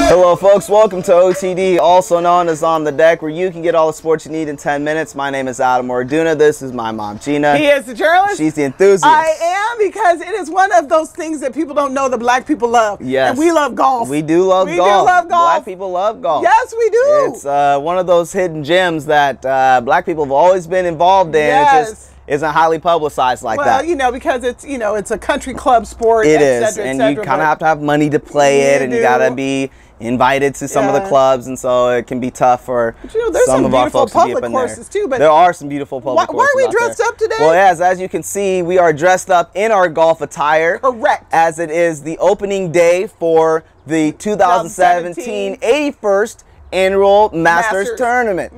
Hello folks, welcome to OTD, also known as On the Deck, where you can get all the sports you need in 10 minutes. My name is Adam Orduna. This is my mom, Gina. He is the journalist. She's the enthusiast. I am, because it is one of those things that people don't know that black people love. Yes. And we love golf. We do love golf. We do love golf. Black people love golf. Yes, we do. It's one of those hidden gems that black people have always been involved in. Yes. It just isn't highly publicized like that. Well, you know, because it's, you know, it's a country club sport. It et is, cetera, and et you cetera, kind of have to have money to play it, and you got to be invited to some of the clubs, and so it can be tough for some of our folks to be up in there. Too, but there are some beautiful public courses. Why are we dressed up today? Well, yes, as you can see, we are dressed up in our golf attire. Correct. As it is the opening day for the 2017 81st Annual Masters Tournament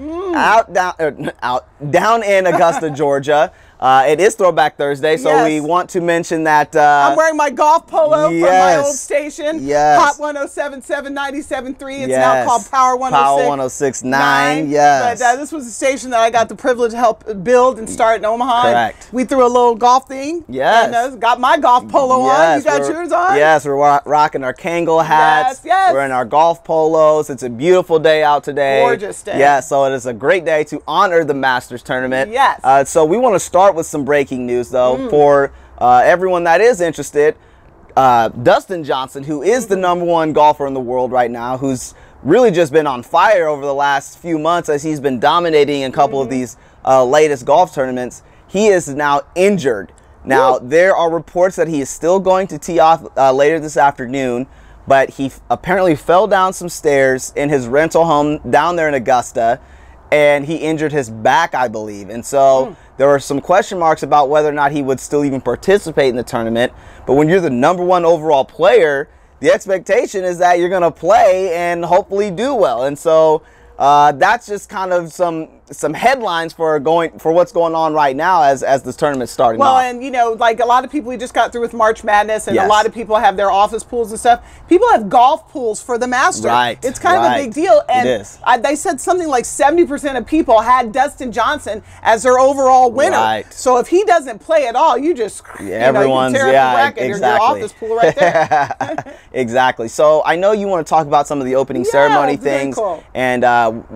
down in Augusta, Georgia. It is Throwback Thursday, so we want to mention that I'm wearing my golf polo from my old station, Hot 107.7, 97.3. It's now called Power 106. Power 106.9, yes. But this was a station that I got the privilege to help build and start in Omaha. Correct. We threw a little golf thing. Yes. And got my golf polo on. You got yours on? Yes, we're rocking our Kangol hats. Yes. We're in our golf polos. It's a beautiful day out today. Gorgeous day. Yeah, so it is a great day to honor the Masters Tournament. Yes. So we want to start with some breaking news, though, for everyone that is interested. Dustin Johnson, who is the #1 golfer in the world right now, who's really just been on fire over the last few months as he's been dominating in a couple of these latest golf tournaments, he is now injured. Now, there are reports that he is still going to tee off later this afternoon, but he apparently fell down some stairs in his rental home down there in Augusta, and he injured his back, I believe. And so there were some question marks about whether or not he would still even participate in the tournament. But when you're the #1 overall player, the expectation is that you're going to play and hopefully do well. And so that's just kind of some headlines for what's going on right now as this tournament's starting off. Well, and you know, like a lot of people, we just got through with March Madness, and a lot of people have their office pools and stuff. People have golf pools for the Masters. Right. It's kind of a big deal. And it is. They said something like 70% of people had Dustin Johnson as their overall winner. Right. So if he doesn't play at all, you just everyone's you tear up the bracket or your office pool right there. Exactly. So I know you want to talk about some of the opening ceremony things and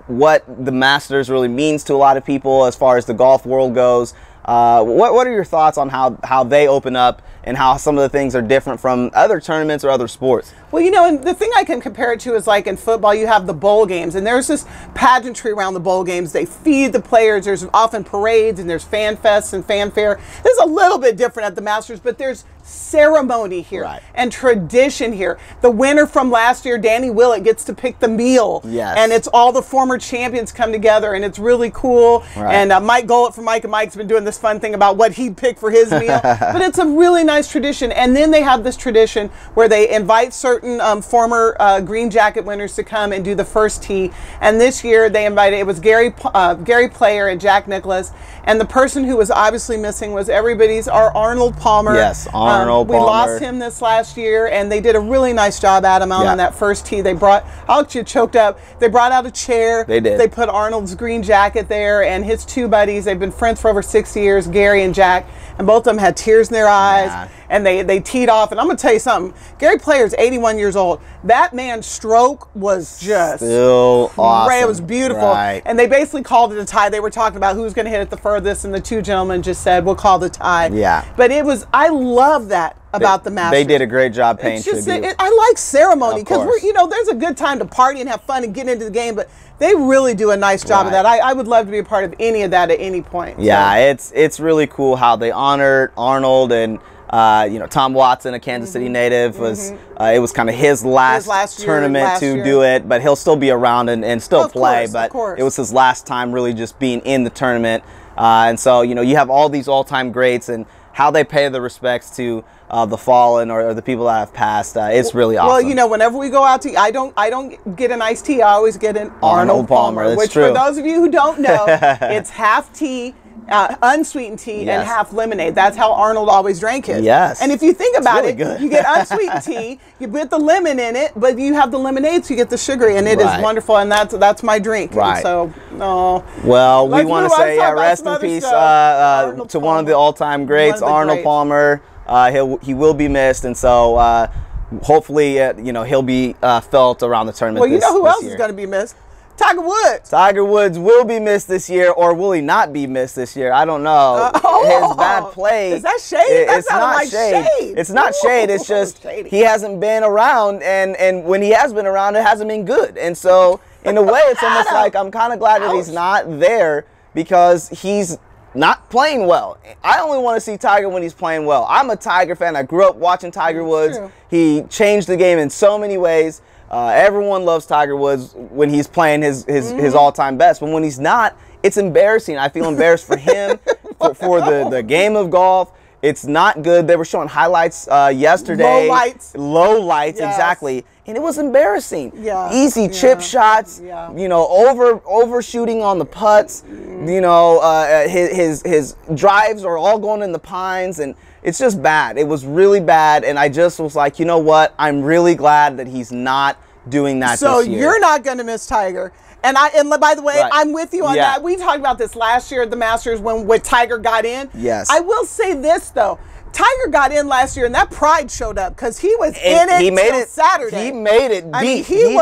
what the Masters really means to a lot of people as far as the golf world goes. What are your thoughts on how they open up and how some of the things are different from other tournaments or other sports? Well, you know, and the thing I can compare it to is like in football, you have the bowl games, and there's this pageantry around the bowl games. They feed the players. There's often parades, and there's fan fests and fanfare. There's a little bit different at the Masters, but there's ceremony here and tradition here. The winner from last year, Danny Willett, gets to pick the meal. Yes. And it's all the former champions come together, and it's really cool. And Mike Gollett from Mike and Mike's been doing this fun thing about what he'd pick for his meal. But it's a really nice tradition. And then they have this tradition where they invite certain former green jacket winners to come and do the first tee. And this year they invited, it was Gary Player and Jack Nicklaus. And the person who was obviously missing was our Arnold Palmer. Yes, Arnold Palmer. We lost him this last year, and they did a really nice job, Adam, on that first tee. They brought, I'll get you choked up, they brought out a chair. They did. They put Arnold's green jacket there, and his two buddies, they've been friends for over 6 years, Gary and Jack, and both of them had tears in their eyes. And they teed off, and I'm going to tell you something. Gary Player's 81 years old. That man's stroke was just still awesome. It was beautiful. And they basically called it a tie. They were talking about who's going to hit it the furthest, and the two gentlemen just said, we'll call the tie. But it was, I love that about the Masters. They did a great job paying tribute. I like ceremony because you know, there's a good time to party and have fun and get into the game, but they really do a nice job of that. I would love to be a part of any of that at any point. Yeah, it's really cool how they honored Arnold, and you know, Tom Watson, a Kansas City native, was it was kind of his last tournament to do it, but he'll still be around and still play. But it was his last time really just being in the tournament, and so you know, you have all these all-time greats and how they pay the respects to the fallen or the people that have passed. It's really awesome. Well, you know, whenever we go out to eat, I don't get an iced tea. I always get an Arnold Palmer, That's which true. For those of you who don't know, it's half tea, unsweetened tea, and half lemonade. That's how Arnold always drank it. And if you think about it, you get unsweetened tea, you put the lemon in it, but you have the lemonade, so you get the sugary, and it is wonderful, and that's my drink. And so, well, we want to say rest in peace to one of the all-time greats, Arnold Palmer. he will be missed, and so hopefully he'll be felt around the tournament. Well, you know who else year. is going to be missed? Tiger Woods. Tiger Woods will be missed this year, or will he not be missed this year? I don't know. His bad play. Is that shade? It's not like shade. It's not shade. It's just he hasn't been around, and when he has been around, it hasn't been good. And so, in a way, it's almost like I'm kind of glad that he's not there because he's not playing well. I only want to see Tiger when he's playing well. I'm a Tiger fan. I grew up watching Tiger Woods. True. He changed the game in so many ways. Everyone loves Tiger Woods when he's playing his all-time best, but when he's not, it's embarrassing. I feel embarrassed for him, for the game of golf. It's not good. They were showing highlights yesterday. Low lights, yes. Exactly. And it was embarrassing. Yeah. Easy chip shots, overshooting on the putts. His drives are all going in the pines, and it's just bad. It was really bad, and I just was like, you know what? I'm really glad that he's not doing that this year. So you're not going to miss Tiger. And by the way, right. I'm with you on that. We talked about this last year at the Masters when Tiger got in. Yes. I will say this, though. Tiger got in last year, and that pride showed up because he was in it till Saturday. He made it beat. I mean, he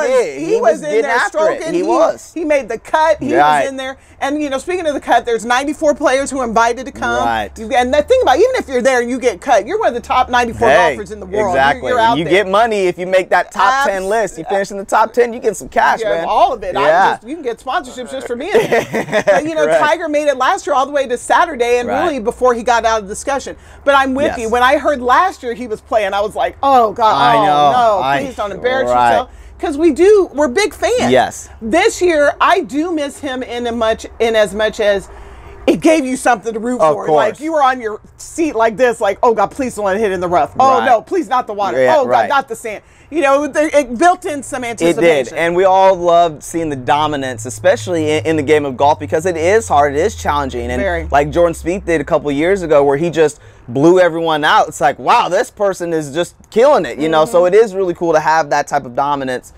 was in there stroking. He made the cut. He was in there. And, speaking of the cut, there's 94 players who are invited to come. Right. And the thing about, even if you're there and you get cut, you're one of the top 94 golfers in the world. Exactly. You're out you there. Get money if you make that top 10 list. You finish in the top 10, you get some cash, man. All of it. Yeah. You can get sponsorships just for being there. But, Tiger made it last year all the way to Saturday and really before he got out of the discussion. But I'm with you. When I heard last year he was playing, I was like, oh, God, please don't embarrass yourself. Because we're big fans. Yes. This year, I do miss him in as much as it gave you something to root for. Course. Like you were on your seat like this, like, oh God, please don't let it hit in the rough. Oh no, please not the water. Oh God, not the sand. It built in some anticipation. It did, and we all loved seeing the dominance, especially in the game of golf, because it is hard, it is challenging, and like Jordan Spieth did a couple years ago, where he just blew everyone out. It's like, wow, this person is just killing it, So it is really cool to have that type of dominance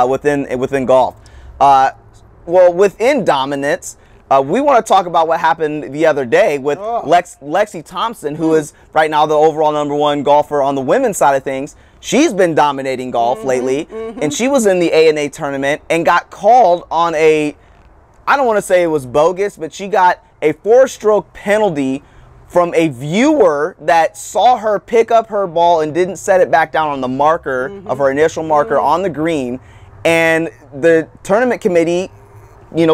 within golf. Well, within dominance, we want to talk about what happened the other day with Lexi Thompson, who is right now the overall #1 golfer on the women's side of things. She's been dominating golf lately, and she was in the ANA tournament and got called on I don't want to say it was bogus, but she got a 4-stroke penalty from a viewer that saw her pick up her ball and didn't set it back down on the marker of her initial marker on the green. And the tournament committee,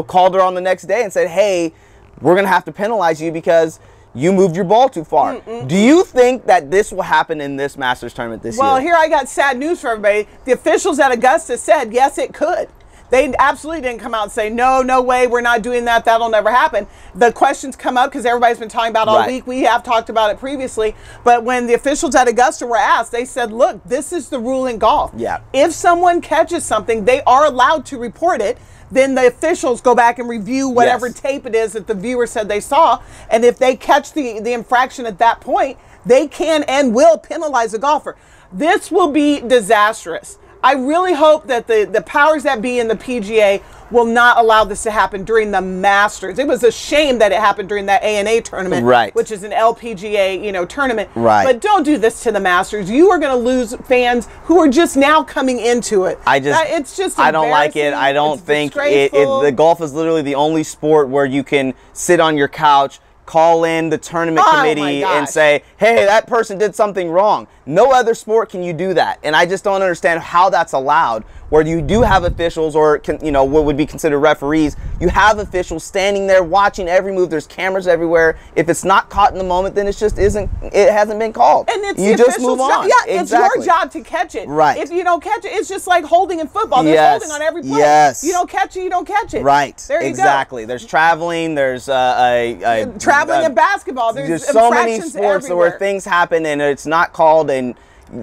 called her on the next day and said, hey, we're going to have to penalize you because you moved your ball too far. Do you think that this will happen in this Masters tournament this year? Well, here I got sad news for everybody. The officials at Augusta said, yes, it could. They absolutely didn't come out and say, no way, we're not doing that. That'll never happen. The questions come up because everybody's been talking about all week. We have talked about it previously. But when the officials at Augusta were asked, they said, look, this is the rule in golf. Yeah. If someone catches something, they are allowed to report it. Then the officials go back and review whatever tape it is that the viewer said they saw. And if they catch the infraction at that point, they can and will penalize a golfer. This will be disastrous. I really hope that the powers that be in the PGA will not allow this to happen during the Masters. It was a shame that it happened during that ANA tournament, which is an LPGA, tournament. But don't do this to the Masters. You are going to lose fans who are just now coming into it. It's just I don't like it. I don't think the golf is literally the only sport where you can sit on your couch, call in the tournament committee and say, hey, that person did something wrong. No other sport can you do that. And I just don't understand how that's allowed, where you do have officials or, what would be considered referees. You have officials standing there watching every move. There's cameras everywhere. If it's not caught in the moment, then it hasn't been called. And it's you just move on. Yeah, it's your job to catch it. If you don't catch it, it's just like holding in football. There's holding on every play. You don't catch it, you don't catch it. There you go. There's traveling. There's traveling in basketball. There's so many sports where things happen and it's not called, and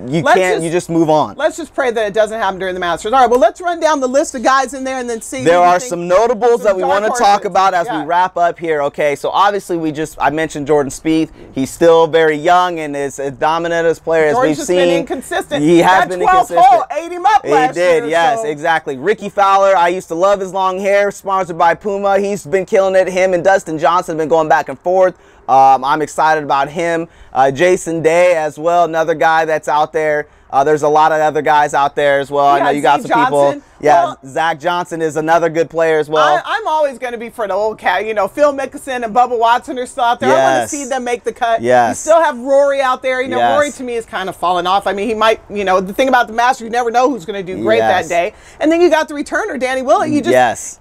you just move on. Let's just pray that it doesn't happen during the Masters. All right, well, let's run down the list of guys in there and then see. There are some notables that we want to talk about as we wrap up here. Okay, so obviously I mentioned Jordan Spieth. He's still very young and is as dominant as player as we've seen. Been inconsistent. He has been inconsistent. 12th hole ate him up last year. He did, yes, exactly. Ricky Fowler, I used to love his long hair, sponsored by Puma. He's been killing it. Him and Dustin Johnson have been going back and forth. I'm excited about him. Jason Day as well, another guy that's out there. There's a lot of other guys out there as well. I know you got some people. Yeah, well, Zach Johnson is another good player as well. I'm always going to be for the old cat. You know, Phil Mickelson and Bubba Watson are still out there. I want to see them make the cut. Yes. You still have Rory out there. You know, Rory to me is kind of fallen off. I mean, he might, you know, the thing about the Masters, you never know who's going to do great that day. And then you got the returner, Danny Willett. You just,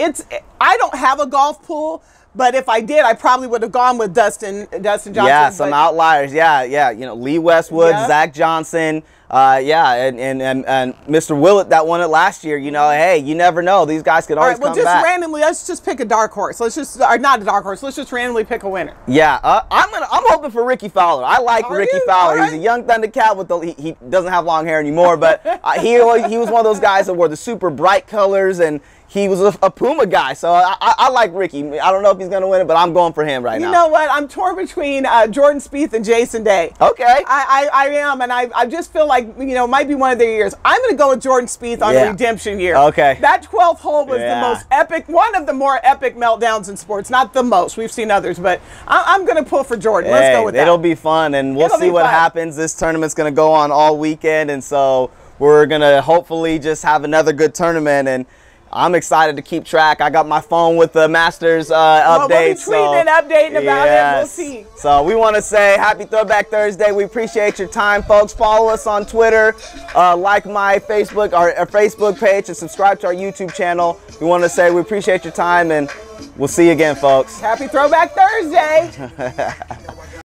I don't have a golf pool. But if I did, I probably would have gone with Dustin Johnson. Yeah, some outliers. Yeah. You know, Lee Westwood, Zach Johnson. And Mr. Willett that won it last year. You know, hey, you never know. These guys could always come back. Well, just randomly, let's just pick a dark horse. Let's just, or not a dark horse. Let's just randomly pick a winner. Yeah, I'm hoping for Ricky Fowler. I like Ricky Fowler. He's a young Thundercat with he doesn't have long hair anymore, but he was one of those guys that wore the super bright colors, and he was a Puma guy, so I like Ricky. I don't know if he's going to win it, but I'm going for him right now. You know what? I'm torn between Jordan Spieth and Jason Day. Okay. I am, and I just feel like, you know, it might be one of their years. I'm going to go with Jordan Spieth on a redemption year. Okay. That 12th hole was the most epic, one of the more epic meltdowns in sports. Not the most. We've seen others, but I'm going to pull for Jordan. Let's go with that. It'll be fun, and we'll see what happens. This tournament's going to go on all weekend, and so we're going to hopefully just have another good tournament, and I'm excited to keep track. I got my phone with the Masters updates. We'll be tweeting and updating about it. We'll see. So we want to say happy Throwback Thursday. We appreciate your time, folks. Follow us on Twitter, like my Facebook, our Facebook page, and subscribe to our YouTube channel. We want to say we appreciate your time, and we'll see you again, folks. Happy Throwback Thursday.